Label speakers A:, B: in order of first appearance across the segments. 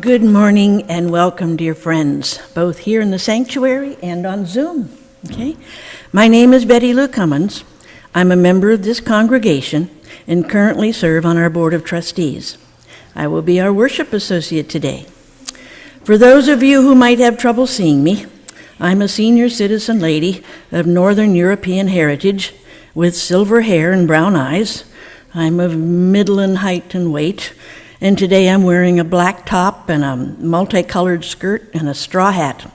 A: Good morning and welcome, dear friends, both here in the sanctuary and on Zoom. Okay, my name is Betty Lou Cummins. I'm a member of this congregation and currently serve on our Board of Trustees. I will be our worship associate today. For those of you who might have trouble seeing me, I'm a senior citizen lady of Northern European heritage with silver hair and brown eyes. I'm of middling height and weight, and today I'm wearing a black top and a multicolored skirt and a straw hat.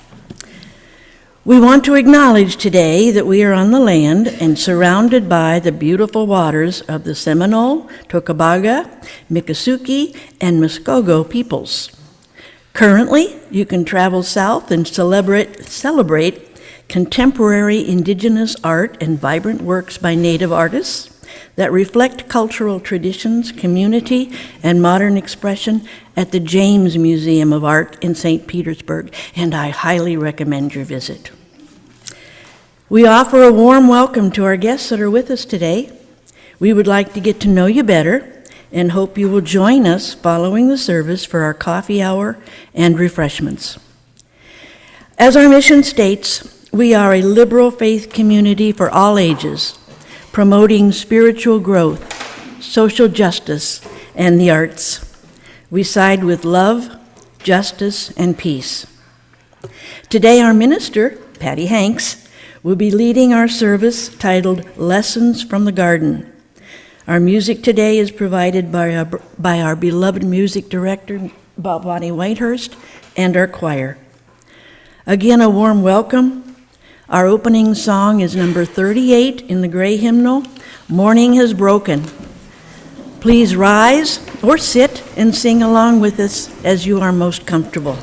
A: We want to acknowledge today that we are on the land and surrounded by the beautiful waters of the Seminole, Tocobaga, Miccosukee, and Muskogee peoples. Currently, you can travel south and celebrate contemporary indigenous art and vibrant works by Native artists that reflect cultural traditions, community, and modern expression at the James Museum of Art in St. Petersburg, and I highly recommend your visit. We offer a warm welcome to our guests that are with us today. We would like to get to know you better and hope you will join us following the service for our coffee hour and refreshments. As our mission states, we are a liberal faith community for all ages, promoting spiritual growth, social justice, and the arts. We side with love, justice, and peace. Today, our minister, Patti Hanks, will be leading our service titled Lessons from the Garden. Our music today is provided by our beloved music director, Bonnie Whitehurst, and our choir. Again, a warm welcome. Our opening song is number 38 in the Gray Hymnal, Morning Has Broken. Please rise or sit and sing along with us as you are most comfortable.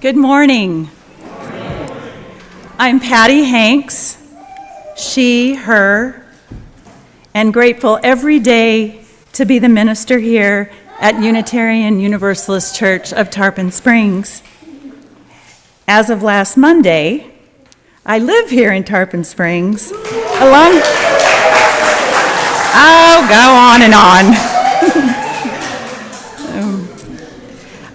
B: Good morning. I'm Patti Hanks, she, her, and grateful every day to be the minister here at Unitarian Universalist Church of Tarpon Springs. As of last Monday, I live here in Tarpon Springs along... Oh, go on and on.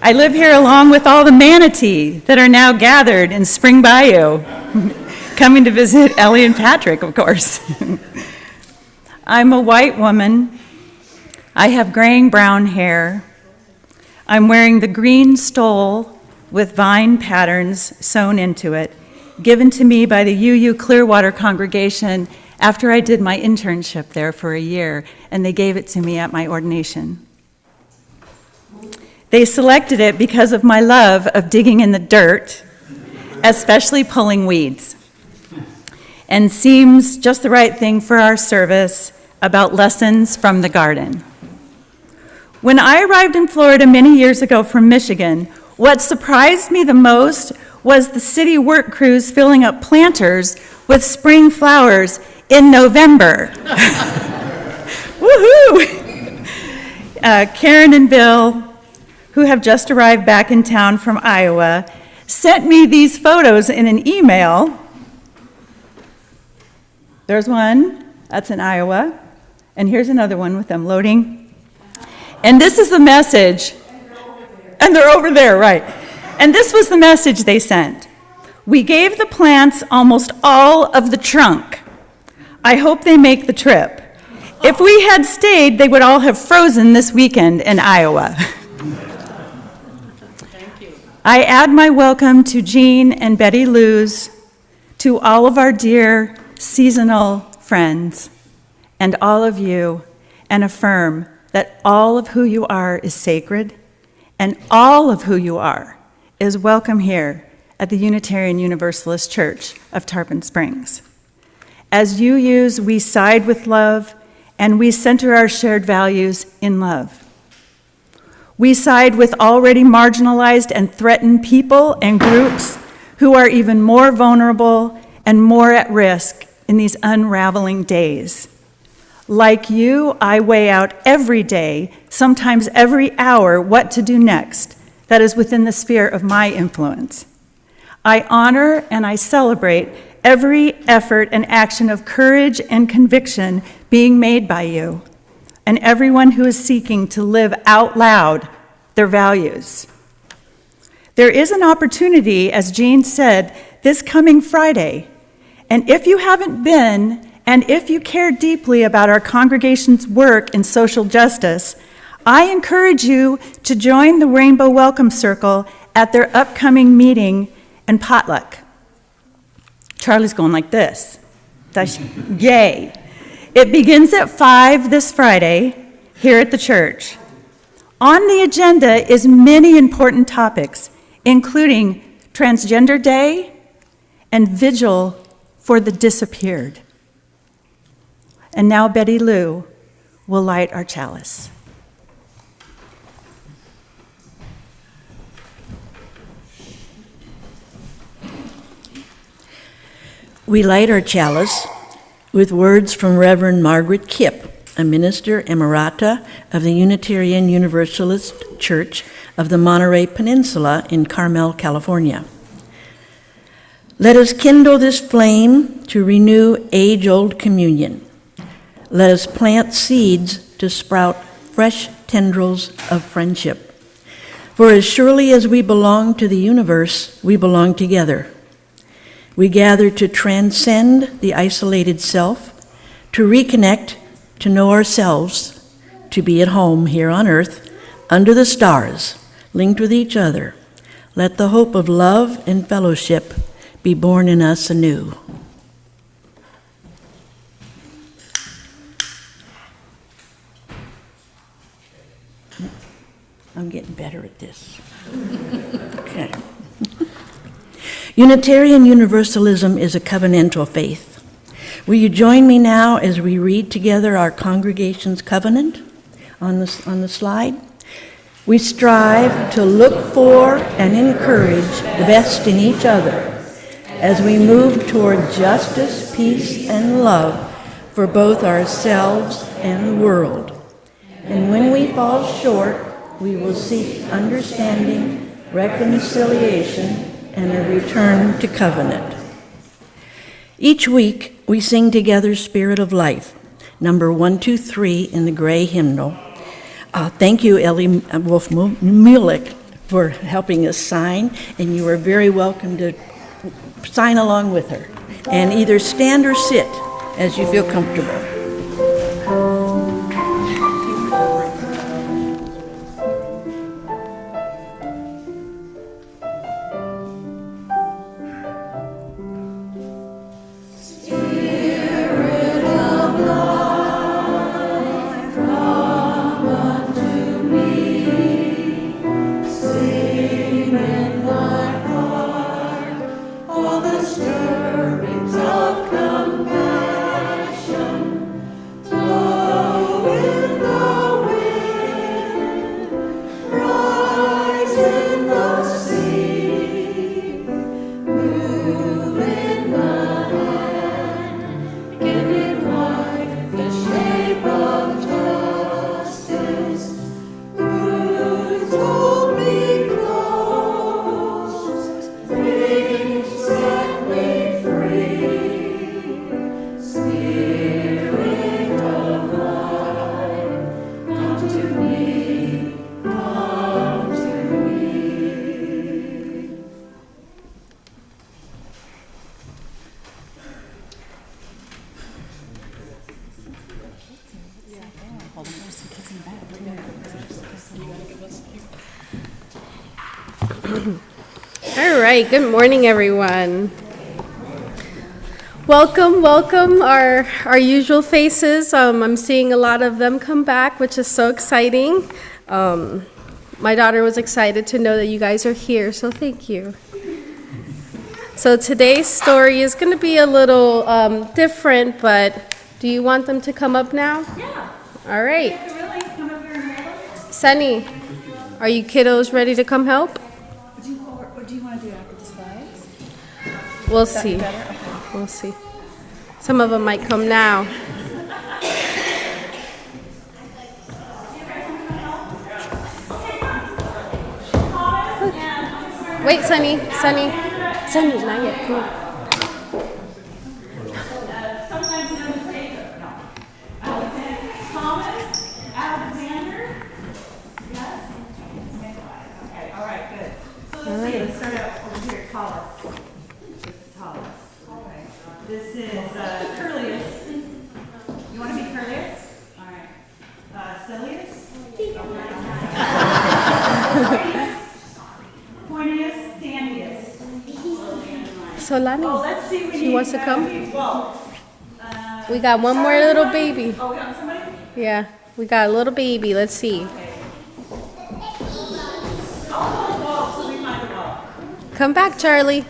B: I live here along with all the manatee that are now gathered in Spring Bayou, coming to visit Ellie and Patrick, of course. I'm a white woman. I have graying brown hair. I'm wearing the green stole with vine patterns sewn into it given to me by the UU Clearwater congregation after I did my internship there for a year, and they gave it to me at my ordination. They selected it because of my love of digging in the dirt, especially pulling weeds, and seems just the right thing for our service about lessons from the garden. When I arrived in Florida many years ago from Michigan, what surprised me the most was the city work crews filling up planters with spring flowers in November. Woohoo! Karen and Bill, who have just arrived back in town from Iowa, sent me these photos in an email. There's one, that's in Iowa, and here's another one with them loading. And this is the message, and they're over there, right. And this was the message they sent. We gave the plants almost all of the trunk. I hope they make the trip. If we had stayed, they would all have frozen this weekend in Iowa.
C: Thank you.
B: I add my welcome to Jean and Betty Lou's, to all of our dear seasonal friends, and all of you, and affirm that all of who you are is sacred, and all of who you are is welcome here at the Unitarian Universalist Church of Tarpon Springs. As UUs, we side with love, and we center our shared values in love. We side with already marginalized and threatened people and groups who are even more vulnerable and more at risk in these unraveling days. Like you, I weigh out every day, sometimes every hour, what to do next that is within the sphere of my influence. I honor and I celebrate every effort and action of courage and conviction being made by you, and everyone who is seeking to live out loud their values. There is an opportunity, as Jean said, this coming Friday, and if you haven't been, and if you care deeply about our congregation's work in social justice, I encourage you to join the Rainbow Welcome Circle at their upcoming meeting and potluck. Charlie's going like this. Yay. It begins at 5 this Friday here at the church. On the agenda is many important topics, including Transgender Day and Vigil for the Disappeared. And now Betty Lou will light our chalice.
A: We light our chalice with words from Reverend Margaret Kipp, a minister emerita of the Unitarian Universalist Church of the Monterey Peninsula in Carmel, California. Let us kindle this flame to renew age-old communion. Let us plant seeds to sprout fresh tendrils of friendship. For as surely as we belong to the universe, we belong together. We gather to transcend the isolated self, to reconnect, to know ourselves, to be at home here on earth, under the stars, linked with each other. Let the hope of love and fellowship be born in us anew. I'm getting better at this. Okay. Unitarian Universalism is a covenantal faith. Will you join me now as we read together our congregation's covenant on the slide? We strive to look for and encourage the best in each other as we move toward justice, peace, and love for both ourselves and the world. And when we fall short, we will seek understanding, reconciliation, and a return to covenant. Each week, we sing together Spirit of Life, number 123 in the gray hymnal. Thank you, Ellie Wolf-Mulick, for helping us sign, and you are very welcome to sign along with her. And either stand or sit as you feel comfortable.
C: All right, good morning, everyone. Welcome, welcome, our usual faces. I'm seeing a lot of them come back, which is so exciting. My daughter was excited to know that you guys are here, so thank you. So today's story is going to be a little different, but do you want them to come up now?
B: Yeah.
C: All right.
B: Really? Come up here and hold it?
C: Sunny, are you kiddos ready to come help?
B: What do you want to do after the slides?
C: We'll see. We'll see. Some of them might come now. Wait, Sunny, not yet. Come on.
B: Let's start out over here, tallest. This is tallest. Okay. This is curliest. You want to be curliest? All right. Silliest? Pointiest, dandiest.
C: So Lani,
B: Let's see.
C: she wants to come?
B: Whoa.
C: We got one more little baby.
B: Oh, we got somebody?
C: Yeah, we got a little baby. Let's see. Come back, Charlie.
B: Do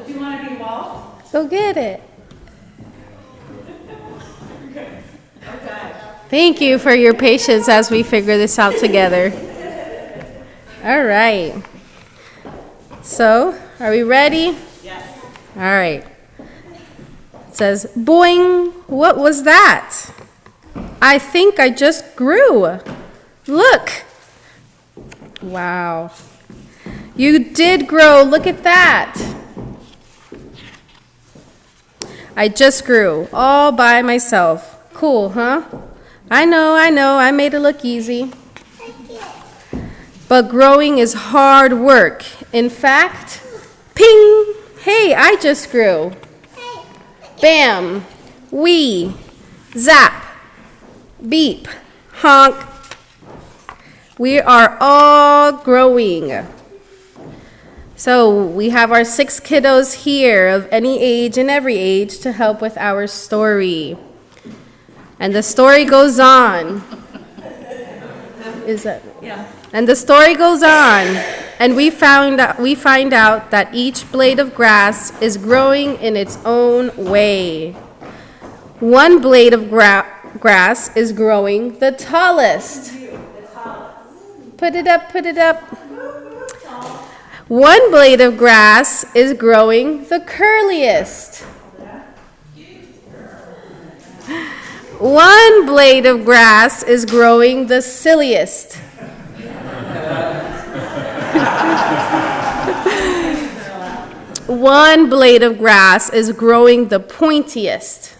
B: you want to be Walt?
C: Go get it. Thank you for your patience as we figure this out together. All right. So, are we ready?
B: Yes.
C: All right. It says, boing, what was that? I think I just grew. Look. Wow. You did grow. Look at that. I just grew all by myself. Cool, huh? I know. I made it look easy. But growing is hard work. In fact, ping, hey, I just grew. Bam, wee, zap, beep, honk. We are all growing. So we have our 6 kiddos here of any age and every age to help with our story. And the story goes on. Is that?
B: Yeah.
C: And the story goes on, and we find out that each blade of grass is growing in its own way. One blade of grass is growing the tallest. Put it up. One blade of grass is growing the curliest. One blade of grass is growing the silliest. One blade of grass is growing the pointiest.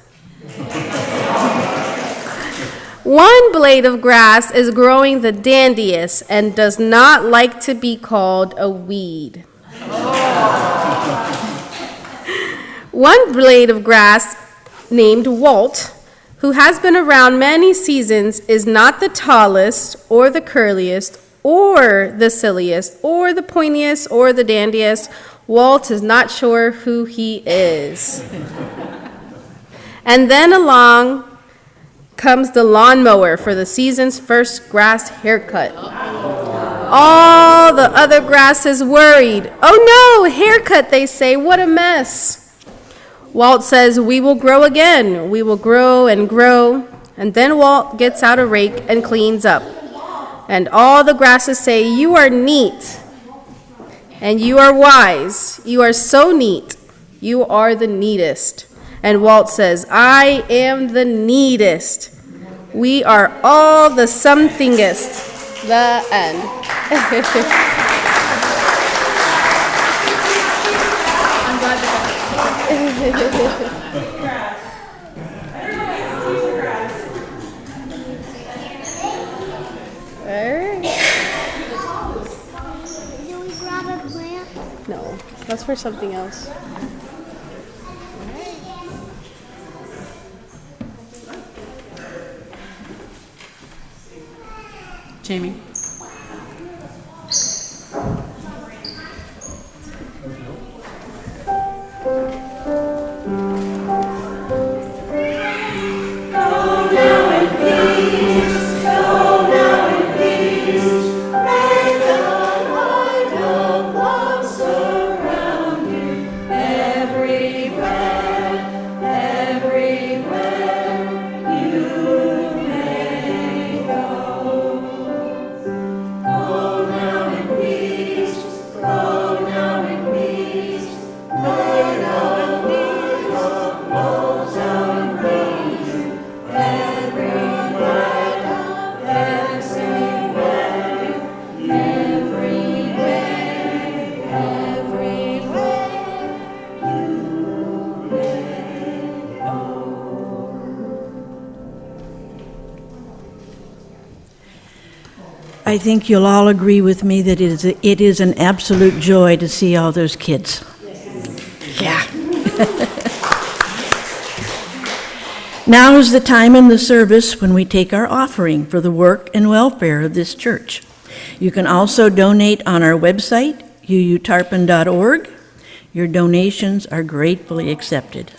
C: One blade of grass is growing the dandiest and does not like to be called a weed. One blade of grass named Walt, who has been around many seasons, is not the tallest or the curliest or the silliest or the pointiest or the dandiest. Walt is not sure who he is. And then along comes the lawnmower for the season's first grass haircut. All the other grass is worried. Oh no, haircut, they say, what a mess. Walt says, we will grow again. We will grow and grow. And then Walt gets out a rake and cleans up. And all the grasses say, you are neat. And you are wise. You are so neat. You are the neatest. And Walt says, I am the neatest. We are all the somethingest. The end. I'm glad
D: Do we grab a plant?
C: No, that's for something else.
D: Jamie.
A: I think you'll all agree with me that it is an absolute joy to see all those kids. Yeah. Now is the time in the service when we take our offering for the work and welfare of this church. You can also donate on our website, uutarpon.org. Your donations are gratefully accepted.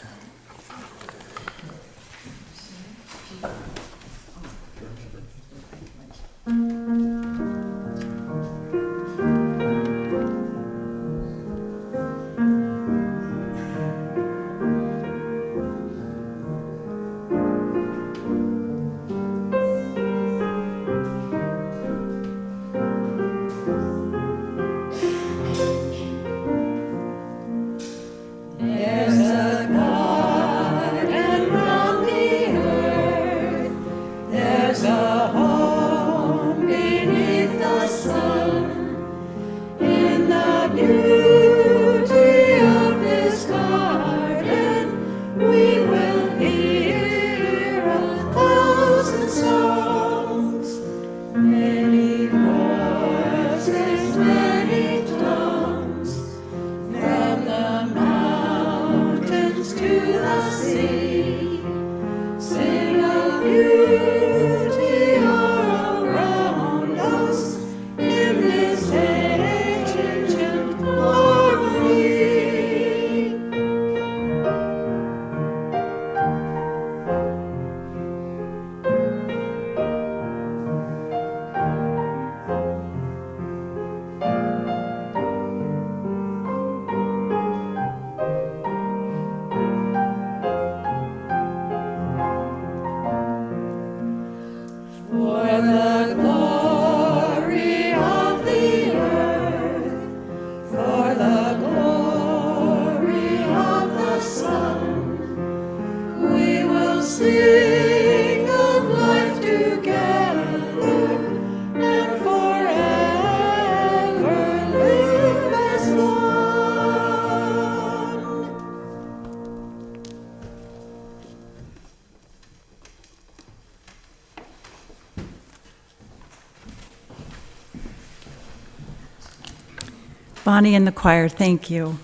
B: Bonnie and the choir, thank you.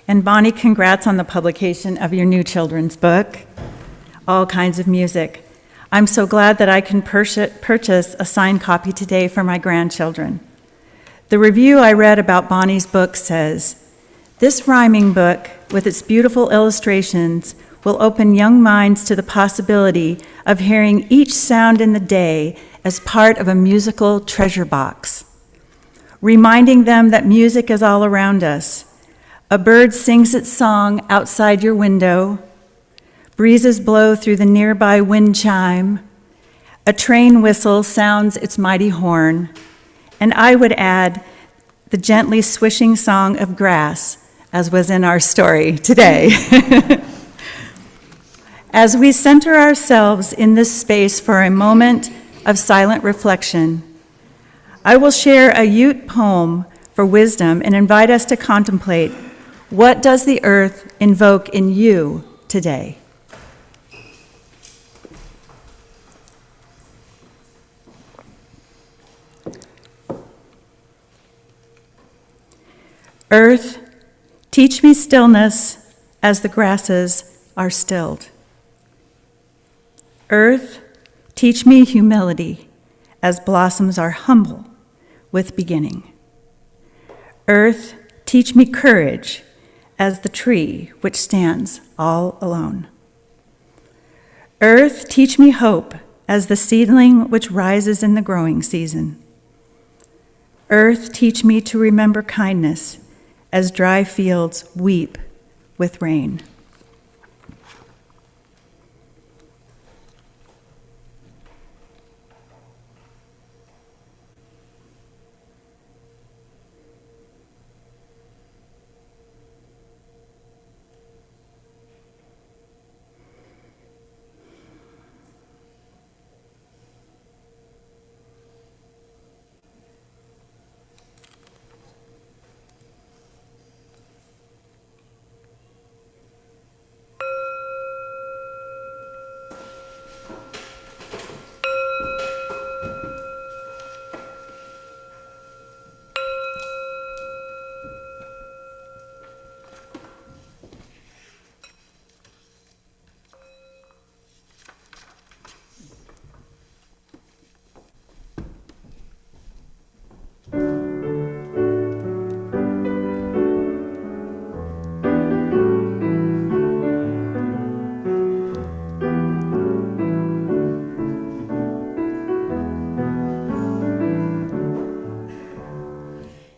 B: And Bonnie, congrats on the publication of your new children's book, All Kinds of Music. I'm so glad that I can purchase a signed copy today for my grandchildren. The review I read about Bonnie's book says, "This rhyming book, with its beautiful illustrations, will open young minds to the possibility of hearing each sound in the day as part of a musical treasure box, reminding them that music is all around us. A bird sings its song outside your window. Breezes blow through the nearby wind chime. A train whistle sounds its mighty horn. And I would add the gently swishing song of grass, as was in our story today." As we center ourselves in this space for a moment of silent reflection, I will share a Ute poem for wisdom and invite us to contemplate, what does the earth invoke in you today? Earth, teach me stillness as the grasses are stilled. Earth, teach me humility as blossoms are humble with beginning. Earth, teach me courage as the tree which stands all alone. Earth, teach me hope as the seedling which rises in the growing season. Earth, teach me to remember kindness as dry fields weep with rain.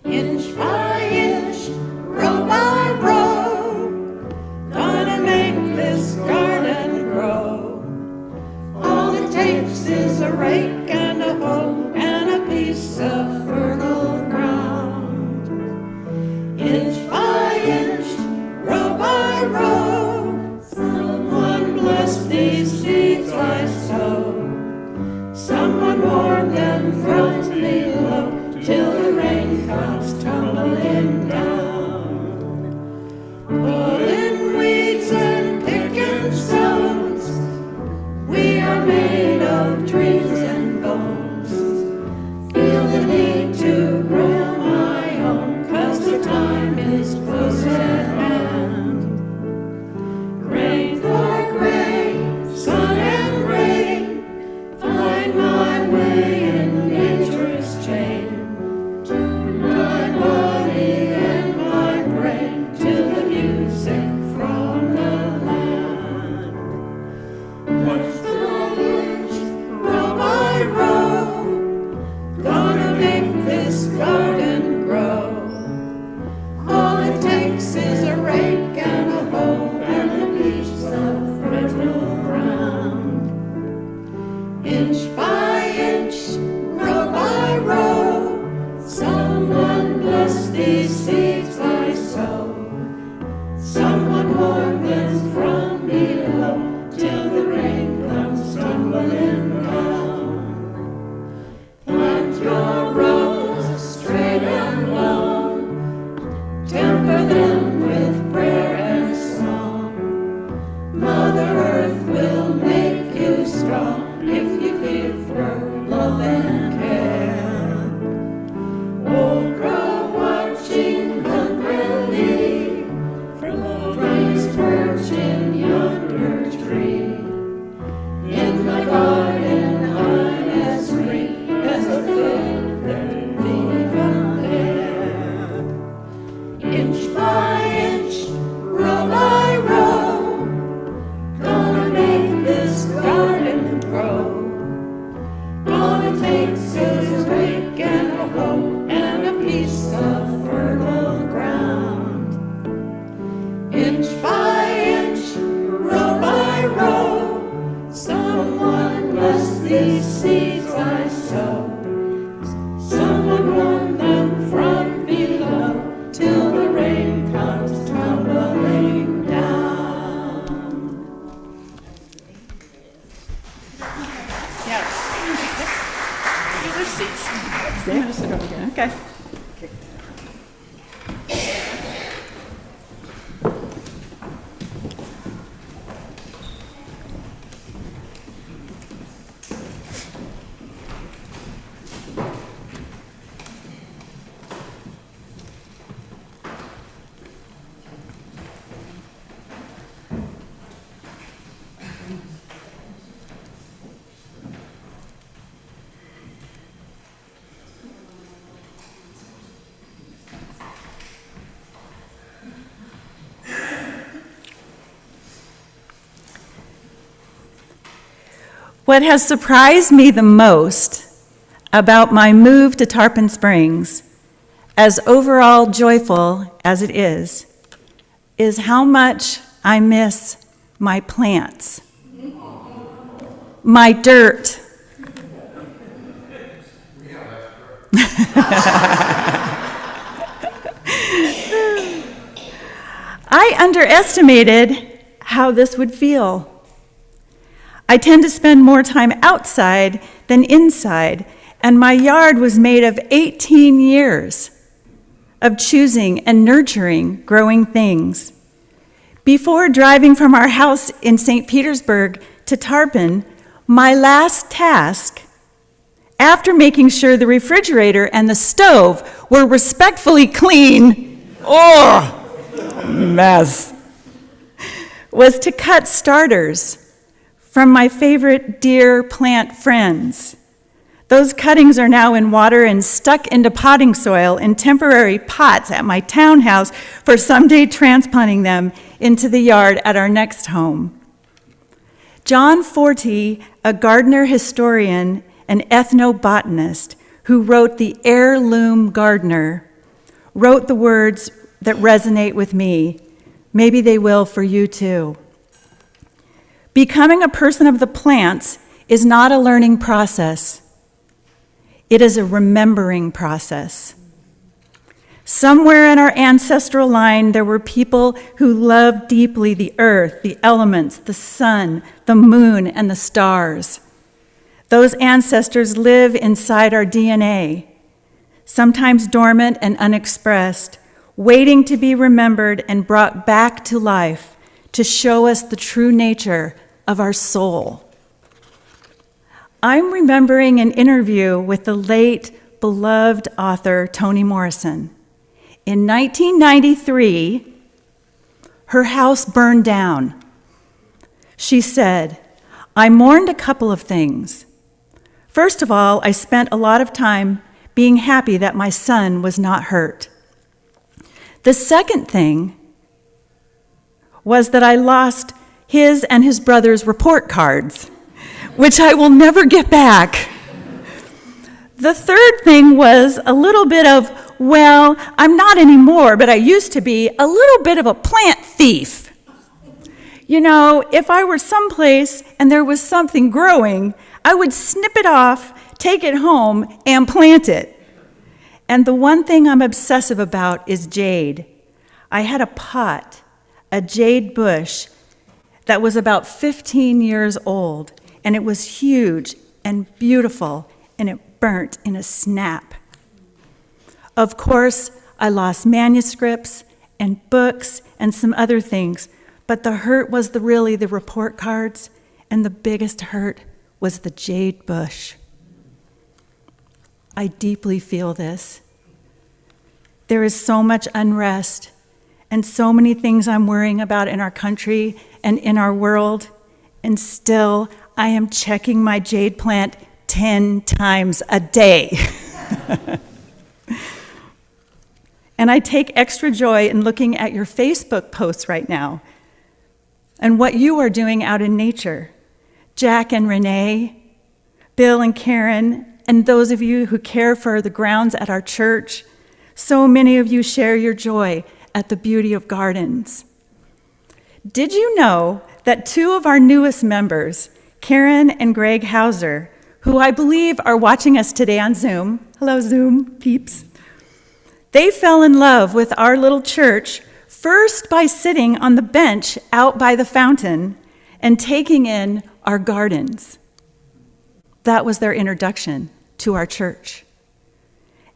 A: Inch by inch, row by row, gonna make this garden grow. All it takes is a rake and a hoe and a piece of fertile ground. Inch by inch, row by row, someone bless these seeds I sow. Someone warm them from below till the rain comes tumbling down. Pulling weeds and picking stones, we are made of dreams and bones. Feel the need to grow my own, 'cause the time is close at hand. Grain for grain, sun and rain, find my way in nature's chain. To my body and my brain, to the music from the land. Inch by inch, row by row, gonna make this garden grow. All it takes is a rake and a hoe and a piece of fertile ground. Inch by inch, row by row, someone bless these seeds I sow. Someone warm them from below till the rain comes tumbling down. Plant your rows straight and long, temper them with prayer and song. Mother Earth will make you strong if you give her love and care. Old crow watching hungrily from the rain's perch in yonder tree. In my garden I'm as free as the food that feed from there. Inch by inch, row by row, gonna make this garden grow. All it takes is a rake and a hoe and a piece of fertile ground. Inch by inch, row by row, someone bless these seeds I sow. Someone warm them from below till the rain comes tumbling down.
B: Yes.
A: There's seats.
B: I'm gonna sit over here. Okay. What has surprised me the most about my move to Tarpon Springs, as overall joyful as it is how much I miss my plants, my dirt. I underestimated how this would feel. I tend to spend more time outside than inside, and my yard was made of 18 years of choosing and nurturing growing things. Before driving from our house in St. Petersburg to Tarpon, my last task, after making sure the refrigerator and the stove were respectfully clean, mess, was to cut starters from my favorite deer plant friends. Those cuttings are now in water and stuck into potting soil in temporary pots at my townhouse for someday transplanting them into the yard at our next home. John Forty, a gardener historian and ethnobotanist who wrote The Heirloom Gardener, wrote the words that resonate with me. Maybe they will for you too. Becoming a person of the plants is not a learning process. It is a remembering process. Somewhere in our ancestral line, there were people who loved deeply the earth, the elements, the sun, the moon, and the stars. Those ancestors live inside our DNA, sometimes dormant and unexpressed, waiting to be remembered and brought back to life to show us the true nature of our soul. I'm remembering an interview with the late, beloved author Toni Morrison. In 1993, her house burned down. She said, "I mourned a couple of things. First of all, I spent a lot of time being happy that my son was not hurt. The second thing was that I lost his and his brother's report cards, which I will never get back. The third thing was a little bit of, well, I'm not anymore, but I used to be a little bit of a plant thief. You know, if I were someplace and there was something growing, I would snip it off, take it home, and plant it. And the one thing I'm obsessive about is jade. I had a pot, a jade bush, that was about 15 years old, and it was huge and beautiful, and it burnt in a snap. Of course, I lost manuscripts and books and some other things, but the hurt was really the report cards, and the biggest hurt was the jade bush. I deeply feel this. There is so much unrest and so many things I'm worrying about in our country and in our world, and still I am checking my jade plant 10 times a day. And I take extra joy in looking at your Facebook posts right now and what you are doing out in nature. Jack and Renee, Bill and Karen, and those of you who care for the grounds at our church, so many of you share your joy at the beauty of gardens. Did you know that two of our newest members, Karen and Greg Hauser, who I believe are watching us today on Zoom, hello Zoom peeps, they fell in love with our little church first by sitting on the bench out by the fountain and taking in our gardens. That was their introduction to our church.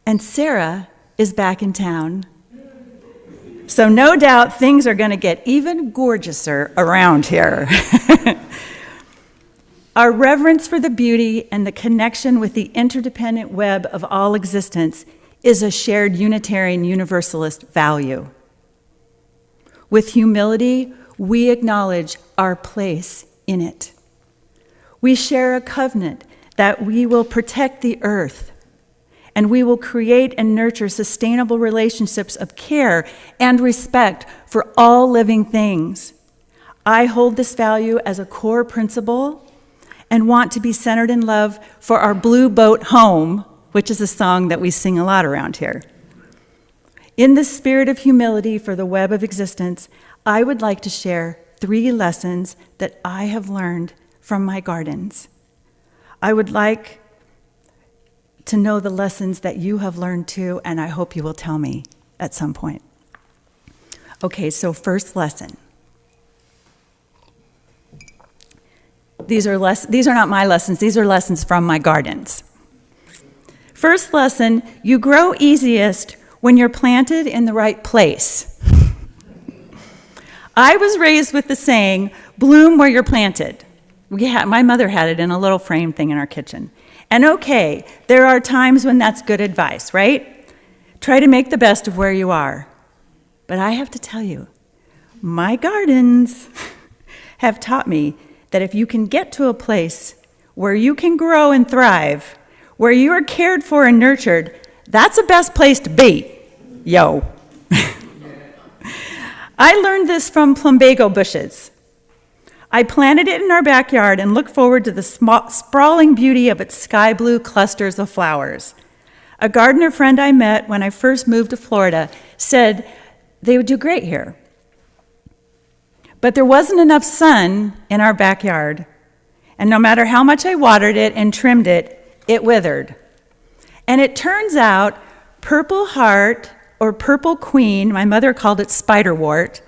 B: And Sarah is back in town. So no doubt things are going to get even gorgeouser around here. Our reverence for the beauty and the connection with the interdependent web of all existence is a shared Unitarian Universalist value. With humility, we acknowledge our place in it. We share a covenant that we will protect the earth, and we will create and nurture sustainable relationships of care and respect for all living things. I hold this value as a core principle, and want to be centered in love for our blue boat home, which is a song that we sing a lot around here. In the spirit of humility for the web of existence, I would like to share 3 lessons that I have learned from my gardens. I would like to know the lessons that you have learned too, and I hope you will tell me at some point. Okay, so first lesson. These are not my lessons, these are lessons from my gardens. First lesson, you grow easiest when you're planted in the right place. I was raised with the saying, bloom where you're planted. My mother had it in a little frame thing in our kitchen. And okay, there are times when that's good advice, right? Try to make the best of where you are. But I have to tell you, my gardens have taught me that if you can get to a place where you can grow and thrive, where you are cared for and nurtured, that's the best place to be. Yo. I learned this from plumbago bushes. I planted it in our backyard and looked forward to the sprawling beauty of its sky blue clusters of flowers. A gardener friend I met when I first moved to Florida said they would do great here. But there wasn't enough sun in our backyard, and no matter how much I watered it and trimmed it, it withered. And it turns out purple heart, or purple queen, my mother called it spiderwort,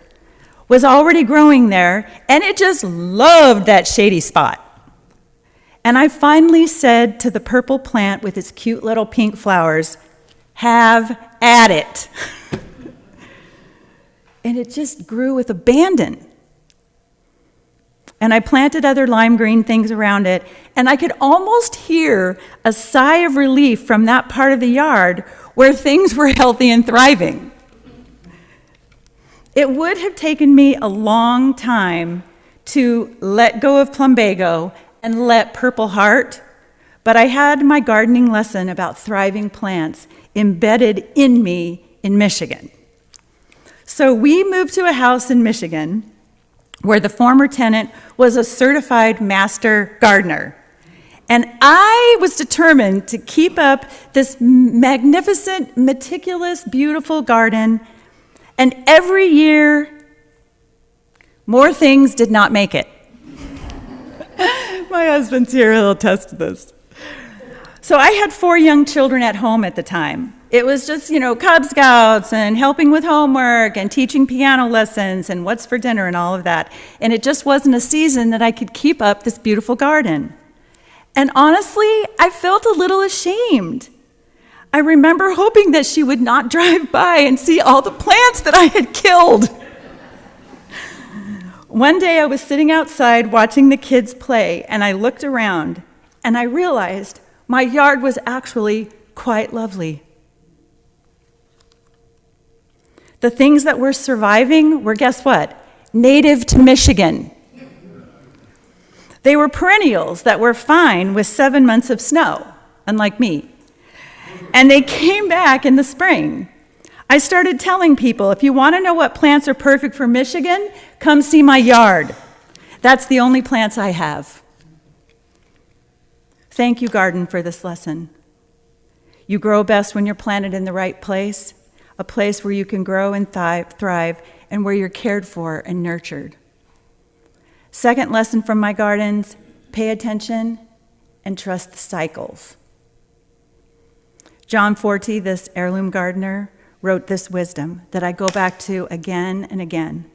B: was already growing there, and it just loved that shady spot. And I finally said to the purple plant with its cute little pink flowers, have at it. And it just grew with abandon. And I planted other lime green things around it, and I could almost hear a sigh of relief from that part of the yard where things were healthy and thriving. It would have taken me a long time to let go of plumbago and let purple heart, but I had my gardening lesson about thriving plants embedded in me in Michigan. So we moved to a house in Michigan where the former tenant was a certified master gardener. And I was determined to keep up this magnificent, meticulous, beautiful garden. And every year, more things did not make it. My husband's here, he'll attest to this. So I had 4 young children at home at the time. It was just, Cub Scouts and helping with homework and teaching piano lessons and what's for dinner and all of that. And it just wasn't a season that I could keep up this beautiful garden. And honestly, I felt a little ashamed. I remember hoping that she would not drive by and see all the plants that I had killed. One day I was sitting outside watching the kids play, and I looked around, and I realized my yard was actually quite lovely. The things that were surviving were, guess what? Native to Michigan. They were perennials that were fine with 7 months of snow, unlike me. And they came back in the spring. I started telling people, if you want to know what plants are perfect for Michigan, come see my yard. That's the only plants I have. Thank you, garden, for this lesson. You grow best when you're planted in the right place, a place where you can grow and thrive, and where you're cared for and nurtured. Second lesson from my gardens, pay attention and trust the cycles. John Forte, this heirloom gardener, wrote this wisdom that I go back to again and again.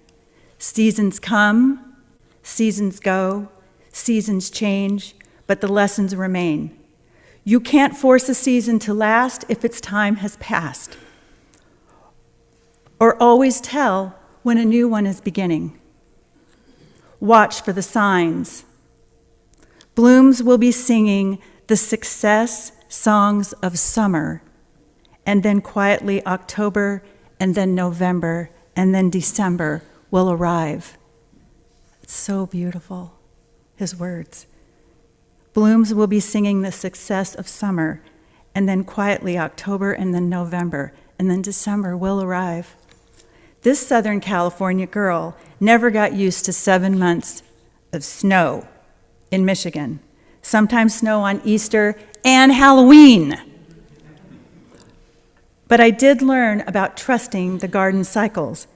B: Seasons come, seasons go, seasons change, but the lessons remain. You can't force a season to last if its time has passed, or always tell when a new one is beginning. Watch for the signs. Blooms will be singing the success songs of summer, and then quietly October, and then November, and then December will arrive. It's so beautiful, his words. Blooms will be singing the success of summer, and then quietly October, and then November, and then December will arrive. This Southern California girl never got used to 7 months of snow in Michigan. sometimes snow on Easter and Halloween. But I did learn about trusting the garden cycles.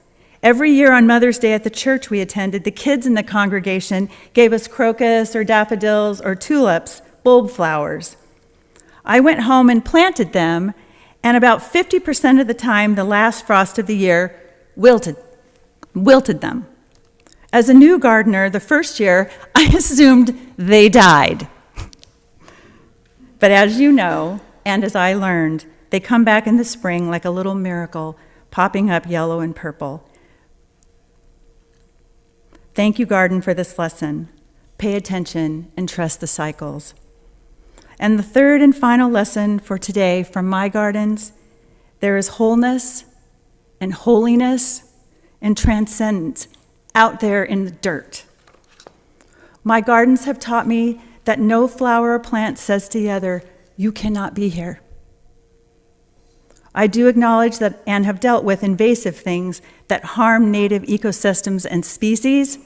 B: Every year on Mother's Day at the church we attended, the kids in the congregation gave us crocus or daffodils or tulips, bulb flowers. I went home and planted them, and about 50% of the time, the last frost of the year wilted them. As a new gardener, the first year, I assumed they died. But as you know, and as I learned, they come back in the spring like a little miracle, popping up yellow and purple. Thank you, garden, for this lesson. Pay attention and trust the cycles. And the third and final lesson for today from my gardens, there is wholeness and holiness and transcendence out there in the dirt. My gardens have taught me that no flower or plant says to the other, "You cannot be here." I do acknowledge that and have dealt with invasive things that harm native ecosystems and species,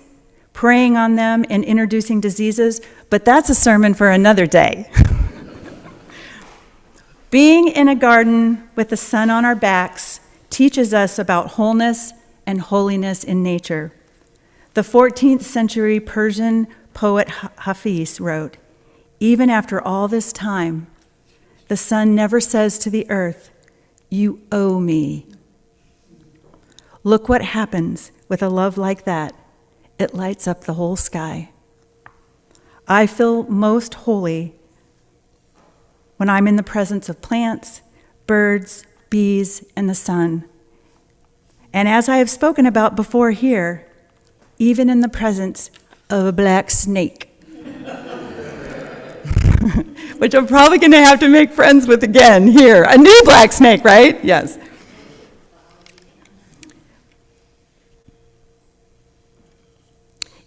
B: preying on them and introducing diseases, but that's a sermon for another day. Being in a garden with the sun on our backs teaches us about wholeness and holiness in nature. The 14th century Persian poet Hafiz wrote, "Even after all this time, the sun never says to the earth, 'You owe me.' Look what happens with a love like that. It lights up the whole sky." I feel most holy when I'm in the presence of plants, birds, bees, and the sun. And as I have spoken about before here, even in the presence of a black snake, which I'm probably going to have to make friends with again here. A new black snake, right? Yes.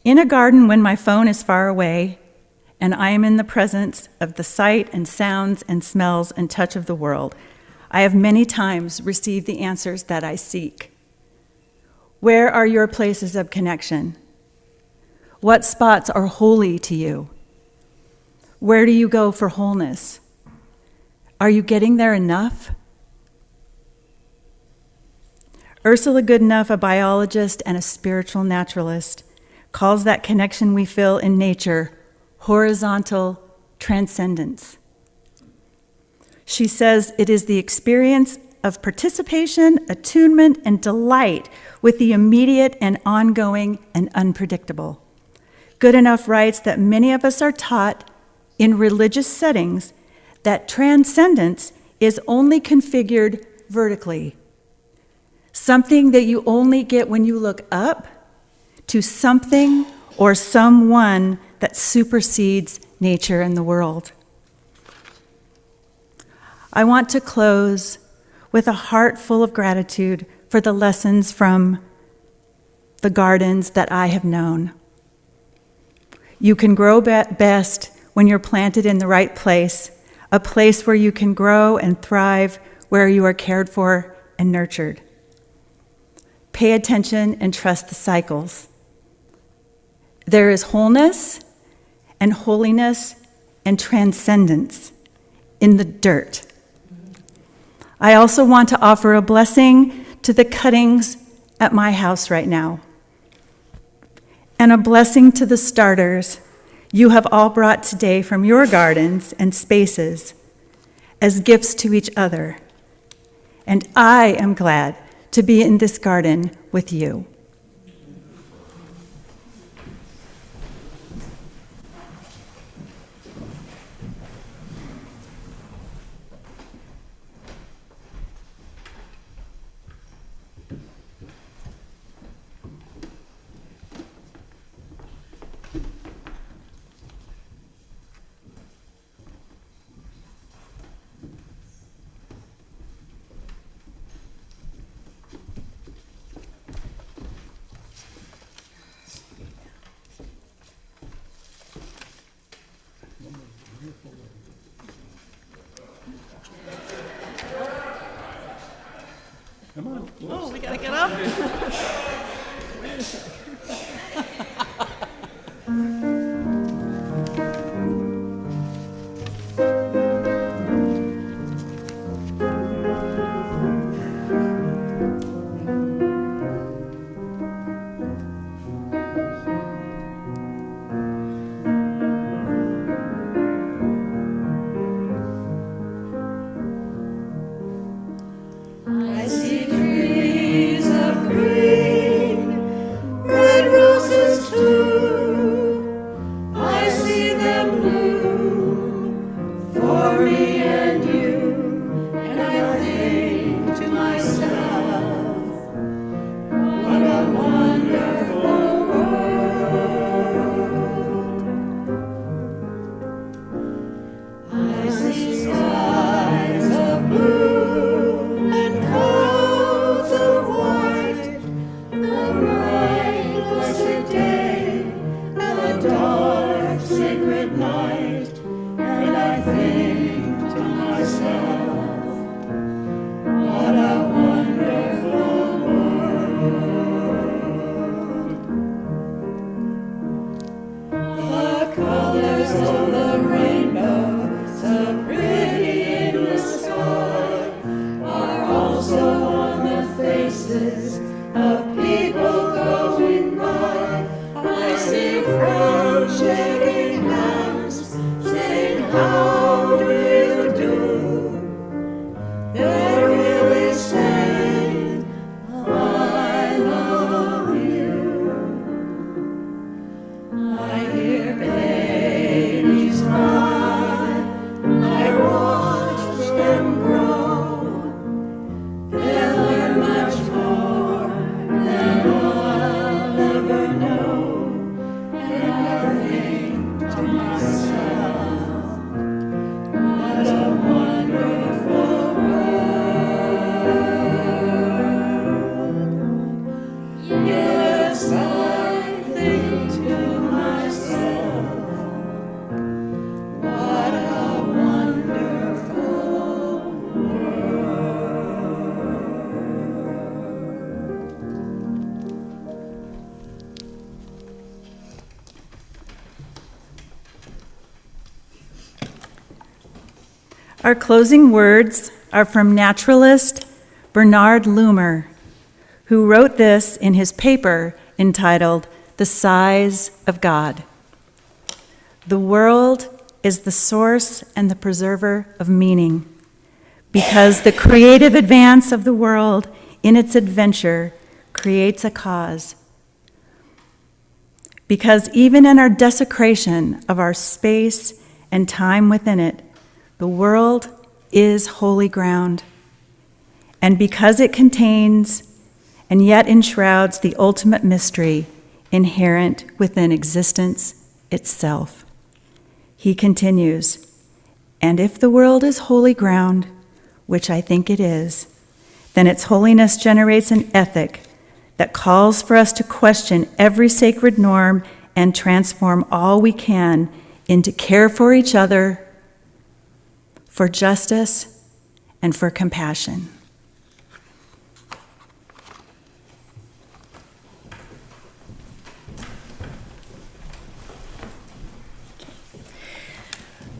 B: In a garden when my phone is far away, and I am in the presence of the sight and sounds and smells and touch of the world, I have many times received the answers that I seek. Where are your places of connection? What spots are holy to you? Where do you go for wholeness? Are you getting there enough? Ursula Goodenough, a biologist and a spiritual naturalist, calls that connection we feel in nature horizontal transcendence. She says it is the experience of participation, attunement, and delight with the immediate and ongoing and unpredictable. Goodenough writes that many of us are taught in religious settings that transcendence is only configured vertically, something that you only get when you look up to something or someone that supersedes nature and the world. I want to close with a heart full of gratitude for the lessons from the gardens that I have known. You can grow best when you're planted in the right place, a place where you can grow and thrive, where you are cared for and nurtured. Pay attention and trust the cycles. There is wholeness and holiness and transcendence in the dirt. I also want to offer a blessing to the cuttings at my house right now, and a blessing to the starters you have all brought today from your gardens and spaces as gifts to each other. And I am glad to be in this garden with you.
D: Come on.
A: Oh, we gotta get up.
B: Our closing words are from naturalist Bernard Loomer, who wrote this in his paper entitled "The Size of God." The world is the source and the preserver of meaning, because the creative advance of the world in its adventure creates a cause. Because even in our desecration of our space and time within it, the world is holy ground. And because it contains and yet enshrouds the ultimate mystery inherent within existence itself. He continues, and if the world is holy ground, which I think it is, then its holiness generates an ethic that calls for us to question every sacred norm and transform all we can into care for each other, for justice, and for compassion.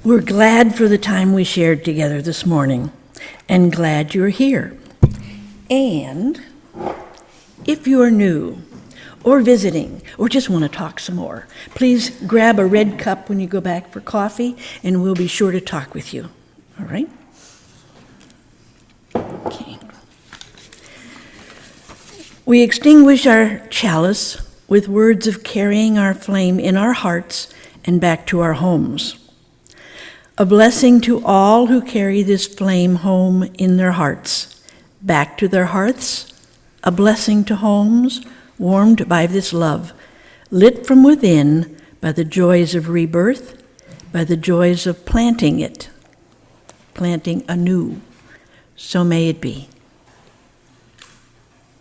A: We're glad for the time we shared together this morning, and glad you're here. And if you are new, or visiting, or just want to talk some more, please grab a red cup when you go back for coffee, and we'll be sure to talk with you. All right? Okay. We extinguish our chalice with words of carrying our flame in our hearts and back to our homes. A blessing to all who carry this flame home in their hearts, back to their hearths, a blessing to homes warmed by this love, lit from within by the joys of rebirth, by the joys of planting it, planting anew. So may it be.